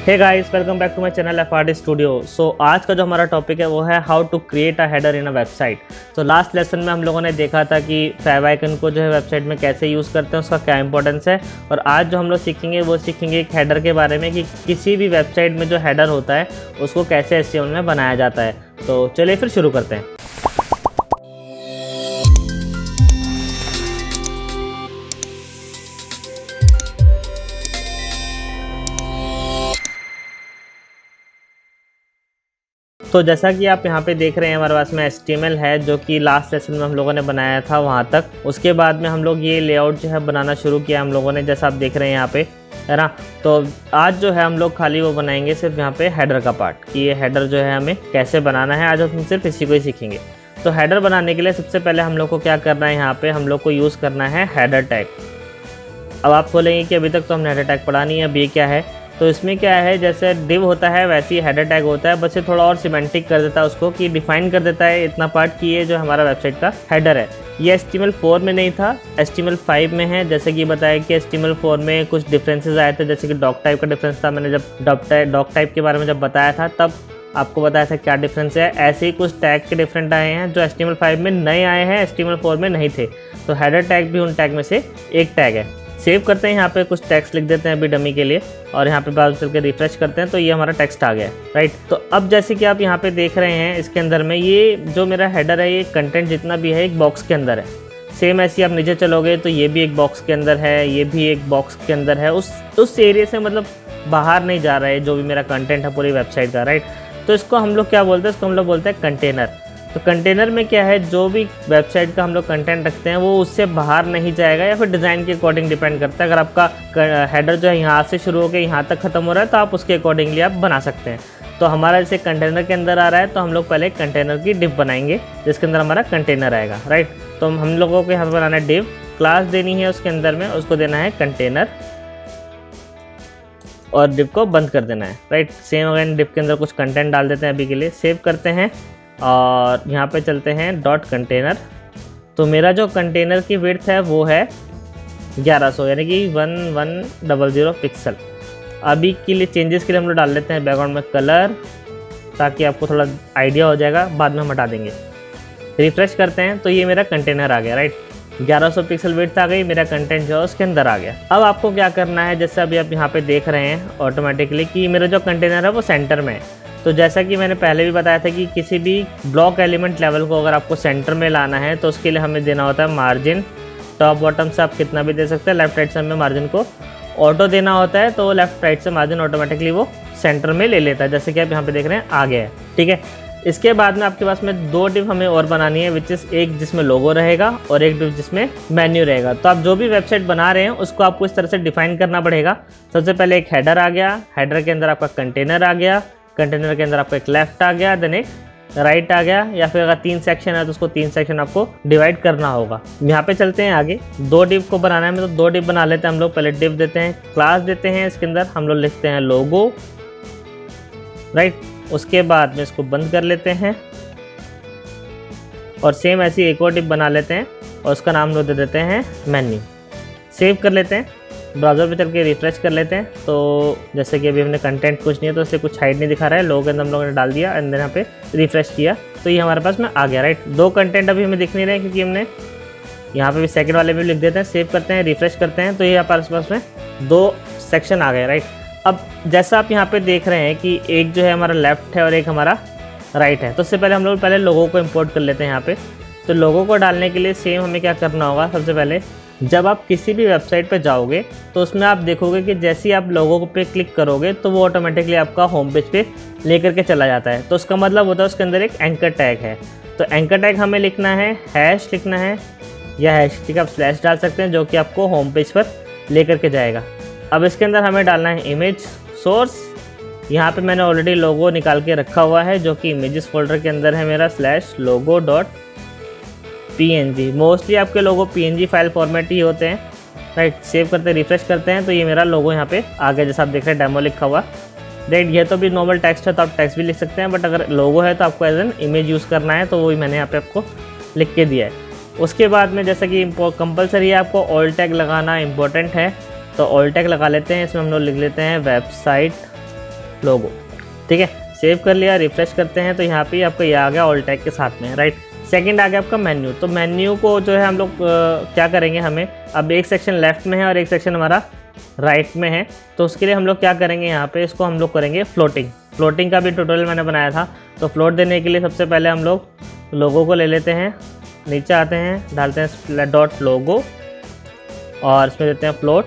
Hey guys, welcome back to my channel FRD studio. So आज का जो हमारा टॉपिक है वो है how to create a header in a website. तो लास्ट लेसन में हम लोगों ने देखा था कि फैव आइकन को जो है वेबसाइट में कैसे यूज़ करते हैं, उसका क्या इंपॉर्टेंस है। और आज जो हम लोग सीखेंगे वो सीखेंगे एक हेडर के बारे में कि किसी भी वेबसाइट में जो हेडर होता है उसको कैसे एचटीएमएल में बनाया जाता है। तो चलिए फिर शुरू करते हैं। तो जैसा कि आप यहाँ पे देख रहे हैं, हमारे पास में HTML है जो कि लास्ट लेसन में हम लोगों ने बनाया था वहाँ तक। उसके बाद में हम लोग ये लेआउट जो है बनाना शुरू किया हम लोगों ने, जैसा आप देख रहे हैं यहाँ पे, है ना। तो आज जो है हम लोग खाली वो बनाएंगे सिर्फ यहाँ पे हेडर का पार्ट, कि ये हेडर जो है हमें कैसे बनाना है। आज हम सिर्फ इसी को ही सीखेंगे। तो हेडर बनाने के लिए सबसे पहले हम लोग को क्या करना है, यहाँ पर हम लोग को यूज़ करना है हेडर टैग। अब आप बोलेंगे कि अभी तक तो हमने हेडर टैग पढ़ा नहीं है, अब ये क्या है। तो इसमें क्या है, जैसे डिव होता है वैसे ही हेडर टैग होता है, बस ये थोड़ा और सिमेंटिक कर देता है उसको, कि डिफाइन कर देता है इतना पार्ट कि ये जो हमारा वेबसाइट का हेडर है ये HTML4 में नहीं था, HTML5 में है। जैसे कि बताया कि HTML4 में कुछ डिफरेंसेस आए थे, जैसे कि डॉक टाइप का डिफरेंस था। मैंने जब डॉक टाइप के बारे में जब बताया था तब आपको बताया था क्या डिफरेंस है। ऐसे ही कुछ टैग के डिफरेंट आए हैं जो HTML5 में नए आए हैं, HTML4 में नहीं थे। तो हेडर टैग भी उन टैग में से एक टैग है। सेव करते हैं, यहाँ पे कुछ टेक्स्ट लिख देते हैं अभी डमी के लिए, और यहाँ पे बाद चल के रिफ्रेश करते हैं तो ये हमारा टेक्स्ट आ गया है, राइट। तो अब जैसे कि आप यहाँ पे देख रहे हैं, इसके अंदर में ये जो मेरा हेडर है, ये कंटेंट जितना भी है एक बॉक्स के अंदर है। सेम ऐसे आप नीचे चलोगे तो ये भी एक बॉक्स के अंदर है, ये भी एक बॉक्स के अंदर है। उस एरिया से मतलब बाहर नहीं जा रहा है जो भी मेरा कंटेंट है पूरी वेबसाइट का, राइट। तो इसको हम लोग क्या बोलते हैं, इसको हम लोग बोलते हैं कंटेनर। तो कंटेनर में क्या है, जो भी वेबसाइट का हम लोग कंटेंट रखते हैं वो उससे बाहर नहीं जाएगा, या फिर डिज़ाइन के अकॉर्डिंग डिपेंड करता है। अगर आपका हेडर जो है यहाँ से शुरू होकर यहाँ तक ख़त्म हो रहा है तो आप उसके अकॉर्डिंगली आप बना सकते हैं। तो हमारा जैसे कंटेनर के अंदर आ रहा है तो हम लोग पहले कंटेनर की डिव बनाएंगे जिसके अंदर हमारा कंटेनर आएगा, राइट। तो हम लोगों को यहाँ पर बनाना है डिव, क्लास देनी है उसके अंदर में, उसको देना है कंटेनर और डिव को बंद कर देना है, राइट। सेम अगेन डिव के अंदर कुछ कंटेंट डाल देते हैं अभी के लिए, सेव करते हैं और यहाँ पे चलते हैं डॉट कंटेनर। तो मेरा जो कंटेनर की विड्थ है वो है 1100, यानी कि 1100 पिक्सल। अभी के लिए चेंजेस के लिए हम लोग डाल लेते हैं बैकग्राउंड में कलर, ताकि आपको थोड़ा आइडिया हो जाएगा, बाद में हम हटा देंगे। रिफ्रेश करते हैं तो ये मेरा कंटेनर आ गया, राइट। 1100 पिक्सल विड्थ आ गई, मेरा कंटेंट जो है उसके अंदर आ गया। अब आपको क्या करना है, जैसे अभी आप यहाँ पे देख रहे हैं ऑटोमेटिकली कि मेरा जो कंटेनर है वो सेंटर में है। तो जैसा कि मैंने पहले भी बताया था कि किसी भी ब्लॉक एलिमेंट लेवल को अगर आपको सेंटर में लाना है तो उसके लिए हमें देना होता है मार्जिन। टॉप बॉटम से आप कितना भी दे सकते हैं, लेफ्ट राइट से हमें मार्जिन को ऑटो देना होता है, तो लेफ्ट राइट से मार्जिन ऑटोमेटिकली वो सेंटर में ले लेता है। जैसे कि आप यहाँ पे देख रहे हैं आ गया है, ठीक है। इसके बाद में आपके पास में दो डिव हमें और बनानी है, विच इज़ एक जिसमें लोगो रहेगा और एक डिव जिसमें मेन्यू रहेगा। तो आप जो भी वेबसाइट बना रहे हैं उसको आपको इस तरह से डिफाइन करना पड़ेगा। सबसे पहले एक हेडर आ गया, हेडर के अंदर आपका कंटेनर आ गया, कंटेनर के अंदर आपको एक लेफ्ट आ गया, देन एक राइट आ गया, या फिर अगर 3 सेक्शन है तो उसको 3 सेक्शन आपको डिवाइड करना होगा। यहाँ पे चलते हैं आगे, 2 डिव को बनाना है, तो 2 डिव बना लेते हैं हम लोग। पहले डिव देते हैं, क्लास देते हैं, इसके अंदर हम लोग लिखते हैं लोगो, राइट। उसके बाद में इसको बंद कर लेते हैं और सेम ऐसी एक और डिव बना लेते हैं और उसका नाम लोग दे देते हैं मेन्यू। सेव कर लेते हैं, ब्राउज़र पे चल के रिफ्रेश कर लेते हैं। तो जैसे कि अभी हमने कंटेंट कुछ नहीं है तो इसलिए कुछ हाइड नहीं दिखा रहा है, लोगो के अंदर हम लोगों ने डाल दिया, अंदर यहाँ पे रिफ्रेश किया तो ये हमारे पास में आ गया, राइट। 2 कंटेंट अभी हमें दिख नहीं रहे क्योंकि हमने यहाँ पे भी सेकंड वाले में लिख देते हैं। सेव करते हैं, रिफ्रेश करते हैं तो ये हमारे पास में 2 सेक्शन आ गए, राइट। अब जैसा आप यहाँ पे देख रहे हैं कि एक जो है हमारा लेफ्ट है और एक हमारा राइट है, तो उससे पहले हम लोग पहले लोगों को इंपोर्ट कर लेते हैं यहाँ पे। तो लोगों को डालने के लिए सेम हमें क्या करना होगा, सबसे पहले जब आप किसी भी वेबसाइट पे जाओगे तो उसमें आप देखोगे कि जैसे ही आप लोगों पे क्लिक करोगे तो वो ऑटोमेटिकली आपका होम पेज पे लेकर के चला जाता है। तो उसका मतलब होता है उसके अंदर एक एंकर टैग है। तो एंकर टैग हमें लिखना है, हैश लिखना है या हैश ठीक आप स्लैश डाल सकते हैं, जो कि आपको होम पेज पर लेकर के जाएगा। अब इसके अंदर हमें डालना है इमेज सोर्स। यहाँ पे मैंने ऑलरेडी लोगो निकाल के रखा हुआ है जो कि इमेजेस फोल्डर के अंदर है मेरा, /logo.png। मोस्टली आपके लोगो PNG फाइल फॉर्मेट ही होते हैं, राइट। सेव करते हैं, रिफ्रेश करते हैं तो ये मेरा लोगो यहाँ पे आ गया, जैसा आप देख रहे हैं डेमो लिखा हुआ, राइट। ये तो भी नॉर्मल टेक्स्ट है तो आप टेक्स्ट भी लिख सकते हैं, बट अगर लोगो है तो आपको एज एन इमेज यूज़ करना है, तो वही मैंने यहाँ पे आपको लिख के दिया है। उसके बाद में जैसा कि कंपलसरी है आपको ऑल टैग लगाना इम्पोर्टेंट है, तो ऑल टैग लगा लेते हैं। इसमें हम लोग लिख लेते हैं वेबसाइट लोगो। ठीक है, सेव कर लिया, रिफ्रेश करते हैं तो यहाँ पे आपका ये आ गया ऑल टैग के साथ में, राइट। सेकंड आ गया आपका मेन्यू। तो मेन्यू को जो है हम लोग क्या करेंगे, हमें अब एक सेक्शन लेफ्ट में है और एक सेक्शन हमारा राइट में है, तो उसके लिए हम लोग क्या करेंगे, यहाँ पे इसको हम लोग करेंगे फ्लोटिंग। फ्लोटिंग का भी ट्यूटोरियल मैंने बनाया था। तो फ्लोट देने के लिए सबसे पहले हम लोग लोगो को ले लेते हैं, नीचे आते हैं, डालते हैं डॉट लोगो और इसमें देते हैं float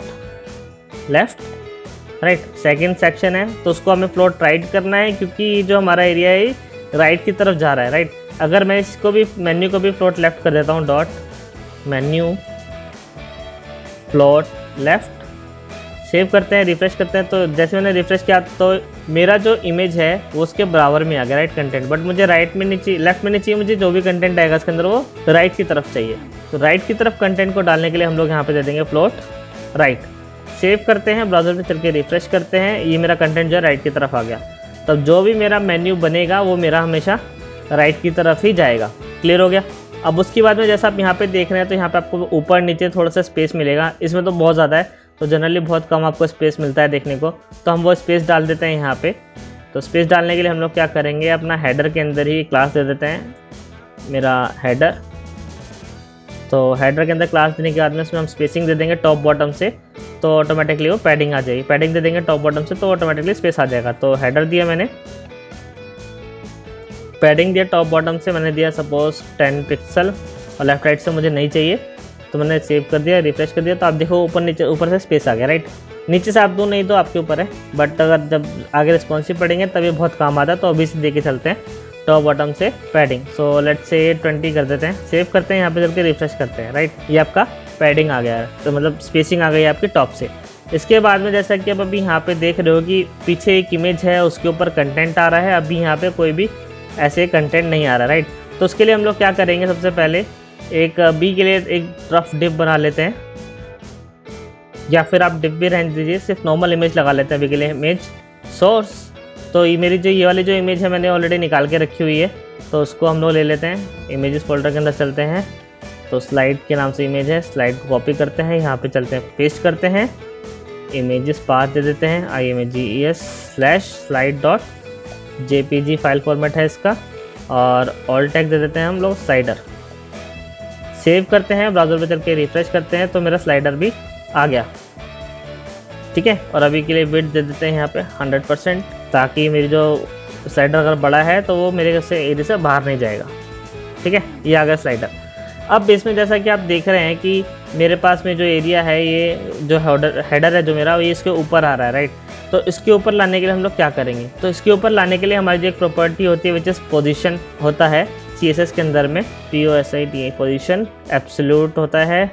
left, right. Second section है तो उसको हमें फ्लोट राइट करना है, क्योंकि जो हमारा एरिया है राइट की तरफ जा रहा है, राइट। अगर मैं इसको भी मेन्यू को भी फ्लोट लेफ्ट कर देता हूँ, dot menu float left, save करते हैं, रिफ्रेश करते हैं। तो जैसे मैंने रिफ्रेश किया तो मेरा जो इमेज है वो उसके बराबर में आ गया, राइट कंटेंट। बट मुझे राइट में नहीं चाहिए, लेफ्ट में नहीं चाहिए, मुझे जो भी कंटेंट आएगा इसके अंदर वो राइट की तरफ चाहिए। तो राइट की तरफ कंटेंट को डालने के लिए हम लोग यहाँ पे दे देंगे फ्लोट राइट। सेव करते हैं, ब्राउज़र पे चल के रिफ्रेश करते हैं, ये मेरा कंटेंट जो है राइट की तरफ आ गया। तब जो भी मेरा मेन्यू बनेगा वो मेरा हमेशा राइट की तरफ ही जाएगा। क्लियर हो गया। अब उसके बाद में जैसा आप यहाँ पे देख रहे हैं तो यहाँ पे आपको ऊपर नीचे थोड़ा सा स्पेस मिलेगा, इसमें तो बहुत ज़्यादा है, तो जनरली बहुत कम आपको स्पेस मिलता है देखने को, तो हम वो स्पेस डाल देते हैं यहाँ पे। तो स्पेस डालने के लिए हम लोग क्या करेंगे, अपना हेडर के अंदर ही क्लास दे देते हैं, मेरा हेडर। तो हेडर के अंदर क्लास देने के बाद में उसमें हम स्पेसिंग दे देंगे टॉप बॉटम से, तो ऑटोमेटिकली वो पैडिंग आ जाएगी। पैडिंग दे देंगे टॉप बॉटम से तो ऑटोमेटिकली स्पेस आ जाएगा। तो हेडर दिया मैंने, पैडिंग दिया टॉप बॉटम से, मैंने दिया सपोज 10 पिक्सल और लेफ्ट राइट से मुझे नहीं चाहिए, तो मैंने सेव कर दिया, रिफ्रेश कर दिया। तो आप देखो ऊपर नीचे, ऊपर से स्पेस आ गया, राइट। नीचे से आप दो, नहीं तो आपके ऊपर है, बट अगर जब आगे रिस्पॉन्सिव पढ़ेंगे तब ये बहुत काम आता है। तो अभी से देके चलते हैं टॉप बॉटम से पैडिंग। सो लेट्स से 20 कर देते हैं, सेव करते हैं, यहाँ पे चल के रिफ्रेश करते हैं, राइट। ये आपका पैडिंग आ गया है, तो मतलब स्पेसिंग आ गई है आपकी टॉप से। इसके बाद में जैसा कि आप अभी यहाँ पे देख रहे हो कि पीछे एक इमेज है, उसके ऊपर कंटेंट आ रहा है, अभी यहाँ पे कोई भी ऐसे कंटेंट नहीं आ रहा, राइट। तो उसके लिए हम लोग क्या करेंगे, सबसे पहले एक बी के लिए एक रफ डिप बना लेते हैं, या फिर आप डिप भी रहने दीजिए, सिर्फ नॉर्मल इमेज लगा लेते हैं अभी के लिए। इमेज सोर्स, तो ये मेरी जो ये वाली जो इमेज है मैंने ऑलरेडी निकाल के रखी हुई है, तो उसको हम लोग ले लेते हैं, इमेजेस फोल्डर के अंदर चलते हैं। तो स्लाइड के नाम से इमेज है, स्लाइड को कॉपी करते हैं, यहाँ पे चलते हैं, पेस्ट करते हैं, इमेजेस पाथ दे देते हैं images/slide.jpg फाइल फॉर्मेट है इसका, और ऑल टैग दे देते हैं हम लोग स्लाइडर। सेव करते हैं, ब्राउज़र पे चल के रिफ्रेश करते हैं, तो मेरा स्लाइडर भी आ गया, ठीक है। और अभी के लिए विड्थ दे देते हैं यहाँ पे 100%, ताकि मेरी जो स्लाइडर अगर बड़ा है तो वो मेरे से एरिया से बाहर नहीं जाएगा, ठीक है। ये आ गया स्लाइडर। अब इसमें जैसा कि आप देख रहे हैं कि मेरे पास में जो एरिया है, ये जो हेडर है जो मेरा, ये इसके ऊपर आ रहा है, राइट। तो इसके ऊपर लाने के लिए हम लोग क्या करेंगे, तो इसके ऊपर लाने के लिए हमारी जो एक प्रॉपर्टी होती है विच इज़ पोजीशन होता है CSS के अंदर में, POSIT पोजीशन एब्सोल्यूट होता है,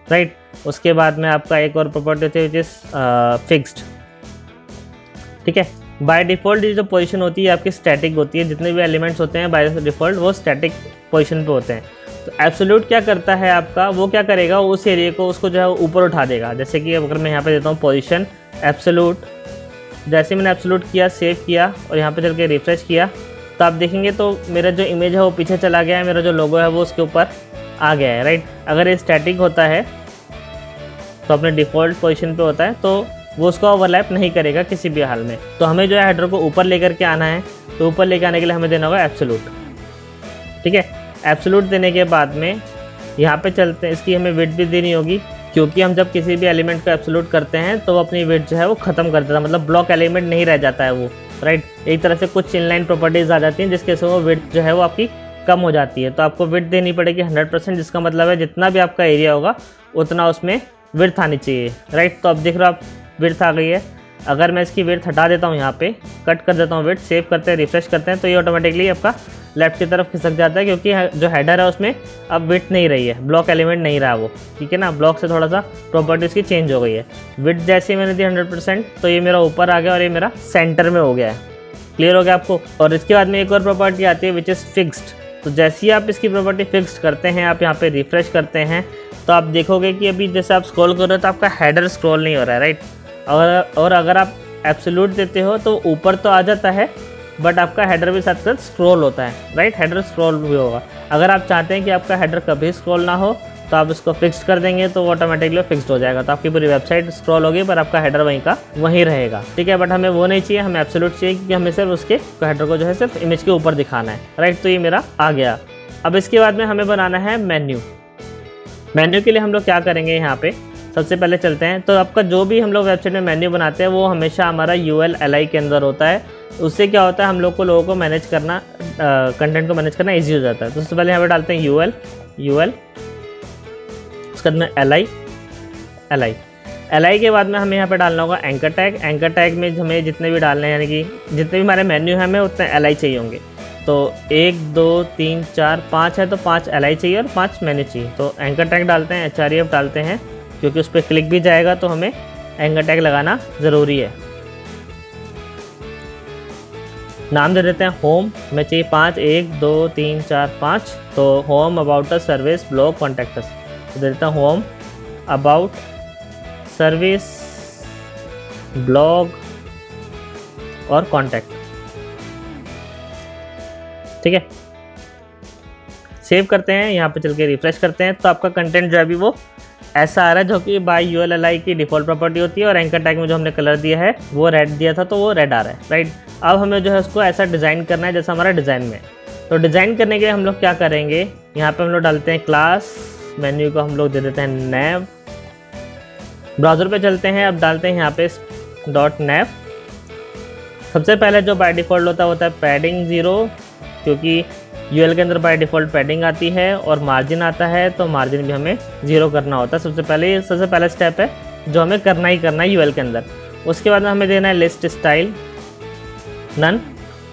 राइट। उसके बाद में आपका एक और प्रॉपर्टी होती है विच इज़ फिक्स्ड, ठीक है। बाय डिफ़ॉल्ट ये जो पोजीशन होती है आपकी स्टैटिक होती है, जितने भी एलिमेंट्स होते हैं बाय डिफ़ॉल्ट वो स्टैटिक पोजीशन पे होते हैं। तो एब्सोल्यूट क्या करता है आपका, वो क्या करेगा, उस एरिया को उसको जो है ऊपर उठा देगा। जैसे कि अगर मैं यहाँ पे देता हूँ पोजीशन एब्सोल्यूट, जैसे मैंने एब्सोल्यूट किया, सेव किया और यहाँ पे चल के रिफ्रेश किया, तो आप देखेंगे तो मेरा जो इमेज है वो पीछे चला गया है, मेरा जो लोगो है वो उसके ऊपर आ गया है, राइट। अगर ये स्टैटिक होता है तो अपने डिफ़ॉल्ट पोजीशन पे होता है, तो वो उसको ओवरलैप नहीं करेगा किसी भी हाल में। तो हमें जो है हेडर को ऊपर लेकर के आना है, तो ऊपर लेकर आने के लिए हमें देना होगा एब्सोल्यूट, ठीक है। एब्सोल्यूट देने के बाद में यहाँ पे चलते हैं, इसकी हमें विड्थ भी देनी होगी, क्योंकि हम जब किसी भी एलिमेंट को एब्सोल्यूट करते हैं तो वो अपनी विड्थ जो है वो ख़त्म कर देता है, मतलब ब्लॉक एलिमेंट नहीं रह जाता है वो, राइट। एक तरह से कुछ इनलाइन प्रॉपर्टीज़ आ जाती हैं जिसके से वो विड्थ जो है वो आपकी कम हो जाती है। तो आपको विड्थ देनी पड़ेगी 100%, जिसका मतलब है जितना भी आपका एरिया होगा उतना उसमें विड्थ आनी चाहिए, राइट। तो अब देख रहे हो आप विड्थ आ गई है। अगर मैं इसकी विड्थ हटा देता हूँ, यहाँ पे कट कर देता हूँ विड्थ, सेव करते हैं, रिफ्रेश करते हैं, तो ये ऑटोमेटिकली आपका लेफ्ट की तरफ खिसक जाता है, क्योंकि जो हेडर है उसमें अब विड्थ नहीं रही है, ब्लॉक एलिमेंट नहीं रहा वो, ठीक है ना। ब्लॉक से थोड़ा सा प्रॉपर्टी उसकी चेंज हो गई है। विड्थ जैसे मैंने दी 100%, तो ये मेरा ऊपर आ गया और ये मेरा सेंटर में हो गया है। क्लियर हो गया आपको। और इसके बाद में एक और प्रॉपर्टी आती है विच इज़ फिक्स्ड। तो जैसे ही आप इसकी प्रॉपर्टी फिक्स्ड करते हैं, आप यहाँ पे रिफ्रेश करते हैं, तो आप देखोगे कि अभी जैसे आप स्क्रॉल कर रहे हो तो आपका हेडर स्क्रॉल नहीं हो रहा है, राइट। और अगर आप एब्सोल्यूट देते हो तो ऊपर तो आ जाता है, बट आपका हेडर भी साथ साथ स्क्रॉल होता है, राइट। हेडर स्क्रॉल भी होगा। अगर आप चाहते हैं कि आपका हेडर कभी स्क्रॉल ना हो, तो आप इसको फिक्स कर देंगे तो ऑटोमेटिकली फिक्स्ड हो जाएगा। तो आपकी पूरी वेबसाइट स्क्रॉल होगी पर आपका हेडर वहीं का वहीं रहेगा, ठीक है। बट हमें वो नहीं चाहिए, हमें एब्सोल्यूट चाहिए कि हमें सिर्फ उसके हेडर को जो है सिर्फ इमेज के ऊपर दिखाना है, राइट। तो ये मेरा आ गया। अब इसके बाद में हमें बनाना है मेन्यू। मेन्यू के लिए हम लोग क्या करेंगे, यहाँ पे सबसे पहले चलते हैं। तो आपका जो भी हम लोग वेबसाइट में मेन्यू बनाते हैं वो हमेशा हमारा UL LI के अंदर होता है। उससे क्या होता है, हम लोग को लोगों को मैनेज करना, कंटेंट को मैनेज करना ईजी हो जाता है। तो सबसे पहले यहाँ पे डालते हैं UL, उसके बाद में LI के बाद में हमें यहाँ पे डालना होगा एंकर टैग। एंकर टैग में हमें जितने भी डालने हैं, यानी कि जितने भी हमारे मेन्यू हैं हमें उतने LI चाहिए होंगे। तो 1 2 3 4 5 है तो 5 LI चाहिए और 5 मेन्यू चाहिए। तो एंकर टैग डालते हैं, href डालते हैं, क्योंकि उस पर क्लिक भी जाएगा तो हमें एंकर टैग लगाना ज़रूरी है। नाम दे देते हैं होम में चाहिए 5 1 2 3 4 5। तो home, about us, service, blog, contact us. तो दे देता हूँ होम, अबाउट, सर्विस, ब्लॉग और कॉन्टैक्ट, ठीक है। सेव करते हैं, यहाँ पे चल के रिफ्रेश करते हैं तो आपका कंटेंट जो है अभी वो ऐसा आ रहा है, जो कि बाय UL LI की डिफ़ॉल्ट प्रॉपर्टी होती है। और एंकर टैग में जो हमने कलर दिया है वो रेड दिया था तो वो रेड आ रहा है, राइट। अब हमें जो है उसको ऐसा डिज़ाइन करना है जैसा हमारा डिज़ाइन में। तो डिज़ाइन करने के लिए हम लोग क्या करेंगे, यहाँ पे हम लोग डालते हैं क्लास, मेन्यू को हम लोग दे देते हैं nav। ब्राउज़र पे चलते हैं, अब डालते हैं यहाँ पे .nav। सबसे पहले जो बाय डिफ़ॉल्ट होता है पैडिंग 0, क्योंकि UL के अंदर बाय डिफ़ॉल्ट पैडिंग आती है और मार्जिन आता है, तो मार्जिन भी हमें 0 करना होता है। सबसे पहला स्टेप है जो हमें करना ही करना है UL के अंदर। उसके बाद हमें देना है लिस्ट स्टाइल नन।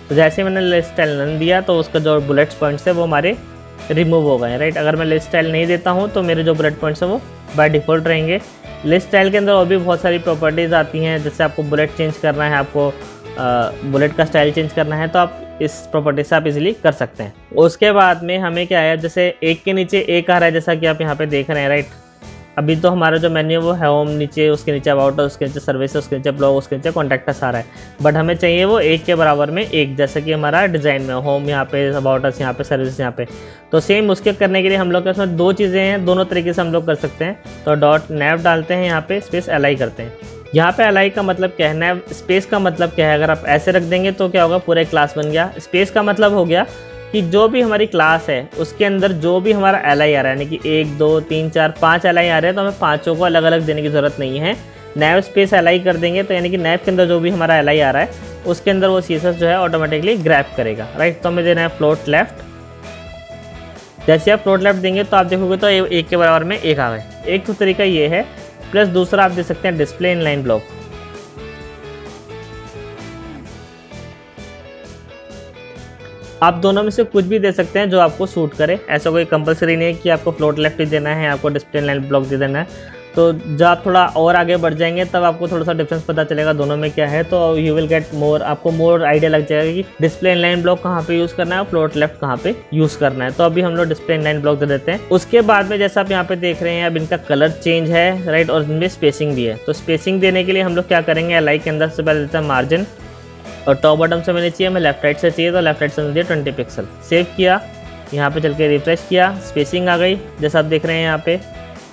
तो जैसे मैंने लिस्ट स्टाइल नन दिया तो उसका जो बुलेट्स पॉइंट्स है वो हमारे रिमूव हो गए, राइट। अगर मैं लिस्ट स्टाइल नहीं देता हूँ तो मेरे जो बुलेट पॉइंट्स हैं वो बाय डिफ़ॉल्ट रहेंगे। लिस्ट स्टाइल के अंदर और भी बहुत सारी प्रॉपर्टीज़ आती हैं, जैसे आपको बुलेट चेंज करना है, आपको बुलेट का स्टाइल चेंज करना है, तो आप इस प्रॉपर्टी से आप इजीली कर सकते हैं। उसके बाद में हमें क्या है, जैसे एक के नीचे एक आ रहा है, जैसा कि आप यहाँ पे देख रहे हैं, राइट। अभी तो हमारा जो मेन्यू वो है होम, नीचे उसके नीचे अबाउट, उसके नीचे सर्विस, उसके नीचे ब्लॉग, उसके नीचे कॉन्टैक्ट अस आ रहा है। बट हमें चाहिए वो एक के बराबर में एक, जैसे कि हमारा डिज़ाइन में होम यहाँ पे, अबाउट अस यहाँ पे, सर्विस यहाँ पे। तो सेम उसके करने के लिए हम लोग के उसमें दो चीज़ें हैं, दोनों तरीके से हम लोग कर सकते हैं। तो .nav डालते हैं, यहाँ पे स्पेस LI करते हैं। यहाँ पे LI का मतलब क्या है, nav स्पेस का मतलब क्या है, अगर आप ऐसे रख देंगे तो क्या होगा, पूरा क्लास बन गया। स्पेस का मतलब हो गया कि जो भी हमारी क्लास है उसके अंदर जो भी हमारा LI आ रहा है, यानी कि 1 2 3 4 5 LI आ रहे हैं, तो हमें पाँचों को अलग अलग देने की ज़रूरत नहीं है। nav स्पेस LI कर देंगे तो यानी कि nav के अंदर जो भी हमारा LI आ रहा है उसके अंदर वो CSS जो है ऑटोमेटिकली ग्रैब करेगा, राइट। तो हमें देना है फ्लोट लेफ्ट। जैसे आप फ्लोट लेफ्ट देंगे तो आप देखोगे तो एक के बराबर में एक आ गए। एक तो तरीका ये है, प्लस दूसरा आप दे सकते हैं डिस्प्ले इनलाइन ब्लॉक। आप दोनों में से कुछ भी दे सकते हैं जो आपको सूट करे, ऐसा कोई कंपलसरी नहीं है कि आपको फ्लोट लेफ्ट ही देना है, आपको डिस्प्ले इनलाइन ब्लॉक दे देना है। तो जब आप थोड़ा और आगे बढ़ जाएंगे तब आपको थोड़ा सा डिफरेंस पता चलेगा दोनों में क्या है। तो यू विल गेट मोर, आपको मोर आइडिया लग जाएगा कि डिस्प्ले इनलाइन ब्लॉक कहाँ पे यूज़ करना है और फ्लोट लेफ्ट कहाँ पे यूज़ करना है। तो अभी हम लोग डिस्प्ले इनलाइन ब्लॉक दे देते हैं। उसके बाद में जैसा आप यहाँ पे देख रहे हैं, अब इनका कलर चेंज है, राइट, और इनमें स्पेसिंग भी है। तो स्पेसिंग देने के लिए हम लोग क्या करेंगे, LI के अंदर से पहले देते हैं मार्जिन, और टॉप बॉटम से मैंने चाहिए, मैं लेफ्ट राइट से चाहिए तो लेफ्ट राइट से दिया 20 पिक्सल। सेव किया, यहाँ पे चल के रिफ्रेश किया, स्पेसिंग आ गई जैसा आप देख रहे हैं यहाँ पे,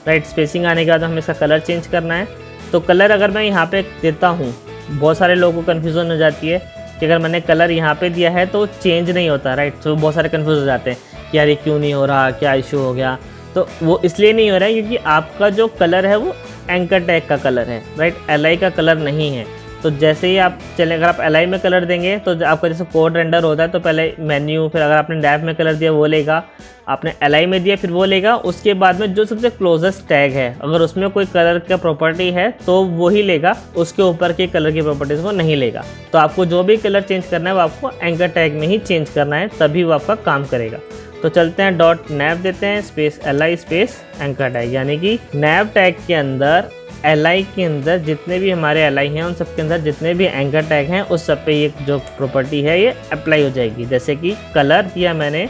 राइट। स्पेसिंग आने के बाद हमें इसका कलर चेंज करना है। तो कलर अगर मैं यहाँ पे देता हूँ, बहुत सारे लोगों को कन्फ्यूज़न हो जाती है कि अगर मैंने कलर यहाँ पे दिया है तो चेंज नहीं होता, राइट। तो बहुत सारे कन्फ्यूज हो जाते हैं कि यार ये क्यों नहीं हो रहा, क्या इशू हो गया। तो वो इसलिए नहीं हो रहा है क्योंकि आपका जो कलर है वो एंकर टैग का कलर है, राइट, LI का कलर नहीं है। तो जैसे ही आप चलें, अगर आप LI में कलर देंगे तो आपका जैसे कोड रेंडर होता है तो पहले मेन्यू, फिर अगर आपने nav में कलर दिया वो लेगा, आपने LI में दिया फिर वो लेगा। उसके बाद में जो सबसे क्लोजेस्ट टैग है, अगर उसमें कोई कलर का प्रॉपर्टी है तो वो ही लेगा, उसके ऊपर के कलर की प्रॉपर्टीज़ वो नहीं लेगा। तो आपको जो भी कलर चेंज करना है वो आपको एंकर टैग में ही चेंज करना है, तभी वो आपका काम करेगा। तो चलते हैं .nav देते हैं space LI space anchor tag, यानी कि nav टैग के अंदर LI के अंदर जितने भी हमारे LI हैं उन सब के अंदर जितने भी एंकर टैग हैं उस सब पे ये जो प्रॉपर्टी है ये अप्लाई हो जाएगी। जैसे कि कलर दिया मैंने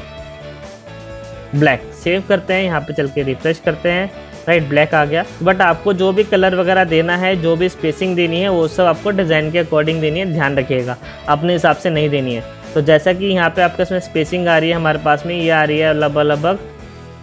ब्लैक, सेव करते हैं, यहाँ पे चल के रिफ्रेश करते हैं, राइट, ब्लैक आ गया। बट आपको जो भी कलर वगैरह देना है, जो भी स्पेसिंग देनी है वो सब आपको डिज़ाइन के अकॉर्डिंग देनी है, ध्यान रखिएगा, अपने हिसाब से नहीं देनी है। तो जैसा कि यहाँ पे आपके इसमें स्पेसिंग आ रही है हमारे पास में, ये आ रही है लगभग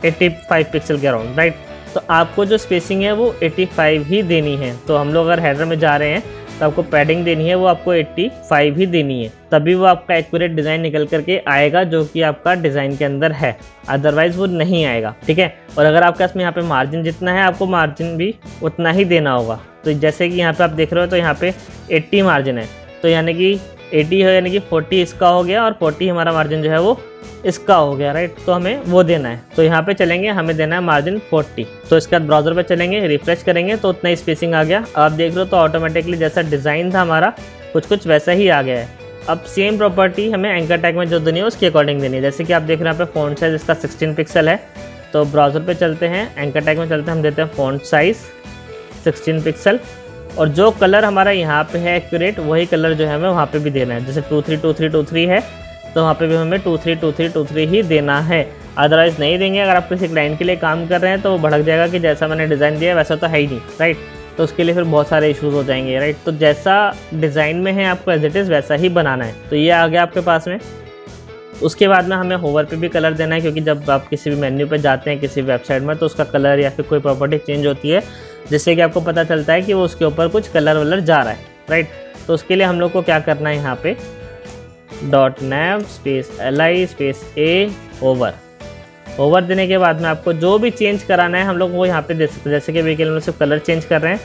85 पिक्सल के अराउंड, राइट। तो आपको जो स्पेसिंग है वो 85 ही देनी है। तो हम लोग अगर हेडर में जा रहे हैं तो आपको पैडिंग देनी है, वो आपको 85 ही देनी है, तभी वो आपका एक्यूरेट डिज़ाइन निकल करके आएगा जो कि आपका डिज़ाइन के अंदर है, अदरवाइज़ वो नहीं आएगा, ठीक है। और अगर आपके पास में यहाँ पे मार्जिन जितना है, आपको मार्जिन भी उतना ही देना होगा। तो जैसे कि यहाँ पे आप देख रहे हो तो यहाँ पे 80 मार्जिन है, तो यानी कि 80 है, यानी कि 40 इसका हो गया और 40 हमारा मार्जिन जो है वो इसका हो गया, राइट। तो हमें वो देना है, तो यहाँ पे चलेंगे, हमें देना है मार्जिन 40। तो इसके बाद ब्राउज़र पे चलेंगे, रिफ्रेश करेंगे तो उतना ही स्पेसिंग आ गया। आप देख रहे हो तो ऑटोमेटिकली जैसा डिज़ाइन था हमारा कुछ वैसा ही आ गया है। अब सेम प्रॉपर्टी हमें एंकर टैग में जो देनी है उसके अकॉर्डिंग देनी है। जैसे कि आप देख रहे हैं यहाँ पे फ़ॉन्ट साइज़ इसका 16 पिक्सल है, तो ब्राउज़र पे चलते हैं, एंकर टैग में चलते हैं, हम देते हैं फ़ॉन्ट साइज़ 16 पिक्सल, और जो कलर हमारा यहाँ पे है एक्यूरेट वही कलर जो है हमें वहाँ पे भी देना है। जैसे 232323 है तो वहाँ पे भी हमें 232323 ही देना है, अदरवाइज़ नहीं देंगे। अगर आप किसी क्लाइंट के लिए काम कर रहे हैं तो वो भड़क जाएगा कि जैसा मैंने डिज़ाइन दिया है वैसा तो है ही नहीं, राइट। तो उसके लिए फिर बहुत सारे इश्यूज़ हो जाएंगे, राइट। तो जैसा डिज़ाइन में है आपको एज इट इज़ वैसा ही बनाना है। तो ये आ गया आपके पास में। उसके बाद में हमें होवर पे भी कलर देना है, क्योंकि जब आप किसी भी मेन्यू पे जाते हैं किसी वेबसाइट में तो उसका कलर या फिर कोई प्रॉपर्टी चेंज होती है, जिससे कि आपको पता चलता है कि वो उसके ऊपर कुछ कलर वलर जा रहा है, राइट। तो उसके लिए हम लोग को क्या करना है, यहाँ पे .nav -li -a ओवर देने के बाद में आपको जो भी चेंज कराना है हम लोग वो यहाँ पे दे सकते हैं। जैसे कि वीकेंड में सिर्फ कलर चेंज कर रहे हैं,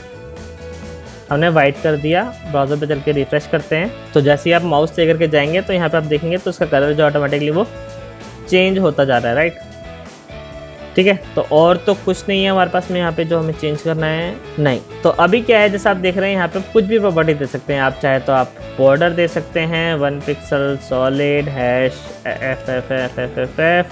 हमने वाइट कर दिया, ब्राउज़र पे चल के रिफ्रेश करते हैं, तो जैसे ही आप माउस लेकर के जाएंगे तो यहाँ पे आप देखेंगे तो उसका कलर जो ऑटोमेटिकली वो चेंज होता जा रहा है, राइट, ठीक है। तो और तो कुछ नहीं है हमारे पास में यहाँ पे जो हमें चेंज करना है, नहीं। तो अभी क्या है, जैसे आप देख रहे हैं यहाँ पे कुछ भी प्रॉपर्टी दे सकते हैं आप, चाहे तो आप बॉर्डर दे सकते हैं 1 पिक्सल सॉलिड #FFFFFF,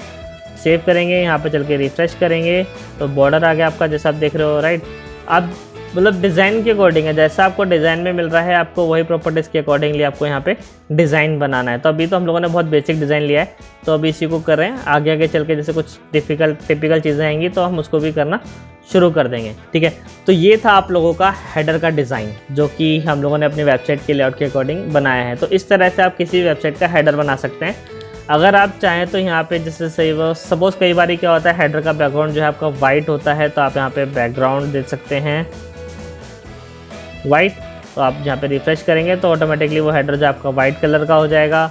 सेव करेंगे, यहाँ पे चल के रिफ्रेश करेंगे तो बॉर्डर आ गया आपका, जैसा आप देख रहे हो, राइट। अब मतलब डिज़ाइन के अकॉर्डिंग है, जैसा आपको डिज़ाइन में मिल रहा है आपको वही प्रॉपर्टीज़ के अकॉर्डिंगली आपको यहाँ पे डिज़ाइन बनाना है। तो अभी तो हम लोगों ने बहुत बेसिक डिज़ाइन लिया है, तो अभी इसी को कर रहे हैं। आगे आगे चल के जैसे कुछ टिपिकल चीज़ें आएंगी तो हम उसको भी करना शुरू कर देंगे, ठीक है। तो ये था आप लोगों का हेडर का डिज़ाइन, जो कि हम लोगों ने अपनी वेबसाइट के लेआउट के अकॉर्डिंग बनाया है। तो इस तरह से आप किसी वेबसाइट का हेडर बना सकते हैं। अगर आप चाहें तो यहाँ पे जैसे सपोज़ कई बार क्या होता है, हेडर का बैकग्राउंड जो है आपका वाइट होता है, तो आप यहाँ पे बैकग्राउंड दे सकते हैं वाइट। तो आप यहाँ पे रिफ्रेश करेंगे तो ऑटोमेटिकली वो हेडर जो आपका वाइट कलर का हो जाएगा।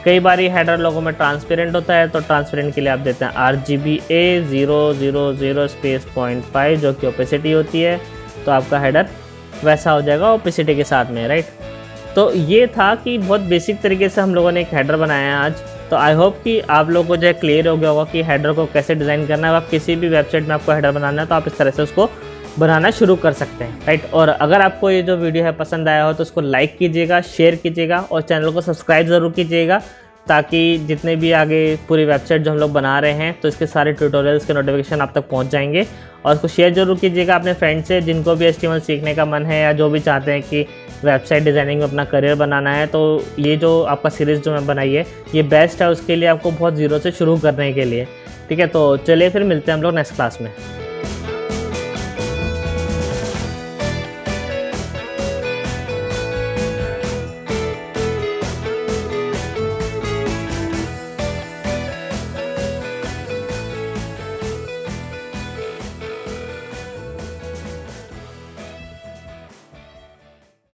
कई बार ये हेडर लोगों में ट्रांसपेरेंट होता है, तो ट्रांसपेरेंट के लिए आप देते हैं RGBA 000 जो कि ओपेसिटी होती है, तो आपका हेडर वैसा हो जाएगा ओपेसिटी के साथ में, राइट। तो ये था कि बहुत बेसिक तरीके से हम लोगों ने एक हेडर बनाया है आज। तो आई होप कि आप लोगों को जो है क्लियर हो गया होगा कि हेडर को कैसे डिज़ाइन करना है। आप किसी भी वेबसाइट में आपको हेडर बनाना है तो आप इस तरह से उसको बनाना शुरू कर सकते हैं, राइट। और अगर आपको ये जो वीडियो है पसंद आया हो तो उसको लाइक कीजिएगा, शेयर कीजिएगा और चैनल को सब्सक्राइब ज़रूर कीजिएगा, ताकि जितने भी आगे पूरी वेबसाइट जो हम लोग बना रहे हैं तो इसके सारे ट्यूटोरियल्स के नोटिफिकेशन आप तक पहुंच जाएंगे। और उसको शेयर जरूर कीजिएगा अपने फ्रेंड से, जिनको भी HTML सीखने का मन है या जो भी चाहते हैं कि वेबसाइट डिज़ाइनिंग में अपना करियर बनाना है। तो ये जो आपका सीरीज़ जो मैं बनाई है ये बेस्ट है उसके लिए, आपको बहुत ज़ीरो से शुरू करने के लिए, ठीक है। तो चलिए फिर मिलते हैं हम लोग नेक्स्ट क्लास में।